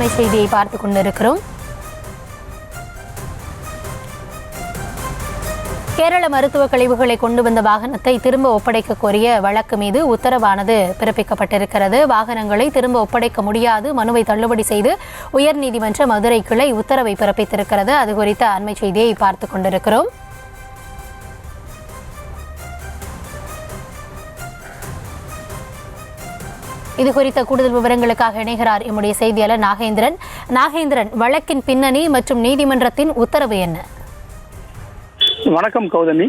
அண்மை செய்தியை பார்த்துக் கொண்டிருக்கிறோம். கேரள மருத்துவ கழிவுகளை கொண்டு வந்த வாகனத்தை திரும்ப ஒப்படைக்க கோரிய வழக்கு மீது உத்தரவானது பிறப்பிக்கப்பட்டிருக்கிறது. வாகனங்களை திரும்ப ஒப்படைக்க முடியாது, மனுவை தள்ளுபடி செய்து உயர்நீதிமன்ற மதுரை கிளை உத்தரவை பிறப்பித்திருக்கிறது. அது குறித்த அண்மை செய்தியை பார்த்துக் கொண்டிருக்கிறோம். இது குறித்த கூடுதல் விவரங்களுக்காக இணைகிறார் எம்முடைய செய்தியாளர் நாகேந்திரன். வழக்கின் பின்னணி மற்றும் நீதிமன்றத்தின் உத்தரவு என்ன? வணக்கம் கௌதமி.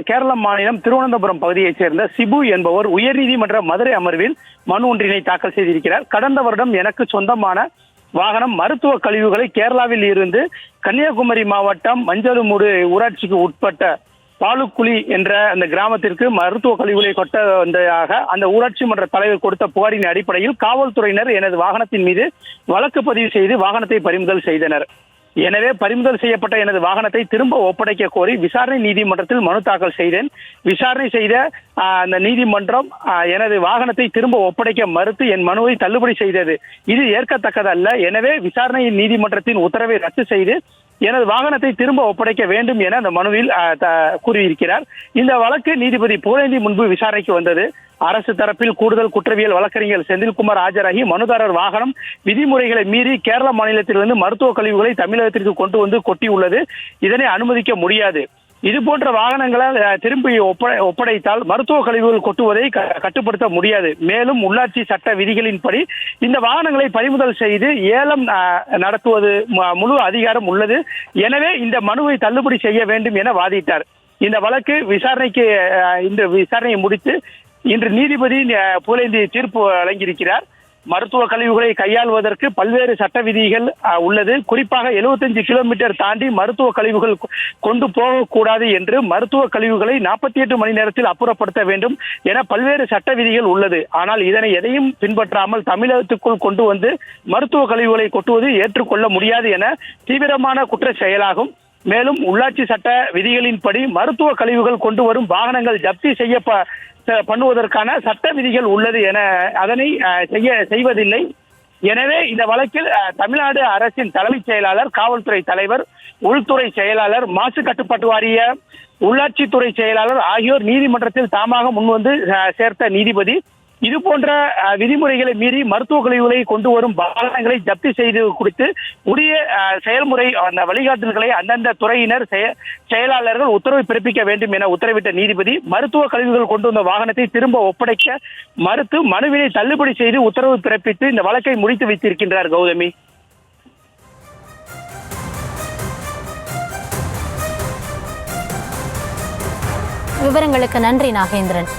கேரள மாநிலம் திருவனந்தபுரம் பகுதியைச் சேர்ந்த சிபு என்பவர் உயர்நீதிமன்ற மதுரை அமர்வில் மனு ஒன்றினை தாக்கல் செய்திருக்கிறார். கடந்த வருடம் எனக்கு சொந்தமான வாகனம் மருத்துவ கழிவுகளை கேரளாவில் இருந்து கன்னியாகுமரி மாவட்டம் மஞ்சளுமூடு ஊராட்சிக்கு உட்பட்ட பாலுக்குழி என்ற அந்த கிராமத்திற்கு மருத்துவ கழிவுகளை கொட்ட வந்ததாக அந்த ஊராட்சி மன்ற தலைவர் கொடுத்த புகாரின் அடிப்படையில் காவல்துறையினர் எனது வாகனத்தின் மீது வழக்கு பதிவு செய்து வாகனத்தை பறிமுதல் செய்தனர். எனவே பறிமுதல் செய்யப்பட்ட எனது வாகனத்தை திரும்ப ஒப்படைக்க கோரி விசாரணை நீதிமன்றத்தில் மனு தாக்கல் செய்தேன். விசாரணை செய்த அந்த நீதிமன்றம் எனது வாகனத்தை திரும்ப ஒப்படைக்க மறுத்து என் மனுவை தள்ளுபடி செய்தது. இது ஏற்கத்தக்கதல்ல. எனவே விசாரணை நீதிமன்றத்தின் உத்தரவை ரத்து செய்து எனது வாகனத்தை திரும்ப ஒப்படைக்க வேண்டும் என அந்த மனுவில் கூறியிருக்கிறார். இந்த வழக்கு நீதிபதி புகழேந்தி முன்பு விசாரணைக்கு வந்தது. அரசு தரப்பில் கூடுதல் குற்றவியல் வழக்கறிஞர் செந்தில்குமார் ஆஜராகி மனுதாரர் வாகனம் விதிமுறைகளை மீறி கேரள மாநிலத்திலிருந்து மருத்துவ கழிவுகளை தமிழகத்திற்கு கொண்டு வந்து கொட்டியுள்ளது, இதனை அனுமதிக்க முடியாது. இது போன்ற வாகனங்களால் திரும்பி ஒப்படைத்தால் மருத்துவ கழிவுகள் கொட்டுவதை கட்டுப்படுத்த முடியாது. மேலும் உள்ளாட்சி சட்ட விதிகளின்படி இந்த வாகனங்களை பறிமுதல் செய்து ஏலம் நடத்துவது முழு அதிகாரம் உள்ளது. எனவே இந்த மனுவை தள்ளுபடி செய்ய வேண்டும் என வாதிட்டார். இந்த வழக்கு விசாரணையை முடித்து இன்று நீதிபதி புகழேந்தி தீர்ப்பு வழங்கியிருக்கிறார். மருத்துவ கழிவுகளை கையாள்வதற்கு பல்வேறு சட்ட விதிகள் உள்ளது. குறிப்பாக 75 கிலோமீட்டர் தாண்டி மருத்துவ கழிவுகள் கொண்டு போகக்கூடாது என்று மருத்துவ கழிவுகளை 48 மணி நேரத்தில் அப்புறப்படுத்த வேண்டும் என பல்வேறு சட்ட விதிகள் உள்ளது. ஆனால் இதனை எதையும் பின்பற்றாமல் தமிழகத்துக்குள் கொண்டு வந்து மருத்துவ கழிவுகளை கொட்டுவது ஏற்றுக்கொள்ள முடியாது என தீவிரமான குற்ற செயலாகும். மேலும் உள்ளாட்சி சட்ட விதிகளின்படி மருத்துவ கழிவுகள் கொண்டு வரும் வாகனங்கள் ஜப்தி பண்ணுவதற்கான சட்ட விதிகள் உள்ளது என அதனை செய்வதில்லை. எனவே இந்த வழக்கில் தமிழ்நாடு அரசின் தலைமைச் செயலாளர், காவல்துறை தலைவர், உள்துறை செயலாளர், மாசு கட்டுப்பாட்டு வாரிய உள்ளாட்சித்துறை செயலாளர் ஆகியோர் நீதிமன்றத்தில் தாமாக முன்வந்து சேர்த்த நீதிபதி இது போன்ற விதிமுறைகளை மீறி மருத்துவ கழிவுகளை கொண்டு வரும் வாகனங்களை ஜப்தி செய்து கொடுத்து உரிய செயல்முறை அந்த வழிகாட்டுதல்களை அந்தந்த துறையினர் செயலாளர்கள் உத்தரவு பிறப்பிக்க வேண்டும் என உத்தரவிட்ட நீதிபதி மருத்துவ கழிவுகள் கொண்டு வந்த வாகனத்தை திரும்ப ஒப்படைக்க மறுத்து மனுவினை தள்ளுபடி செய்து உத்தரவு பிறப்பித்து இந்த வழக்கை முடித்து வைத்திருக்கின்றார். கௌதமி, விவரங்களுக்கு நன்றி நாகேந்திரன்.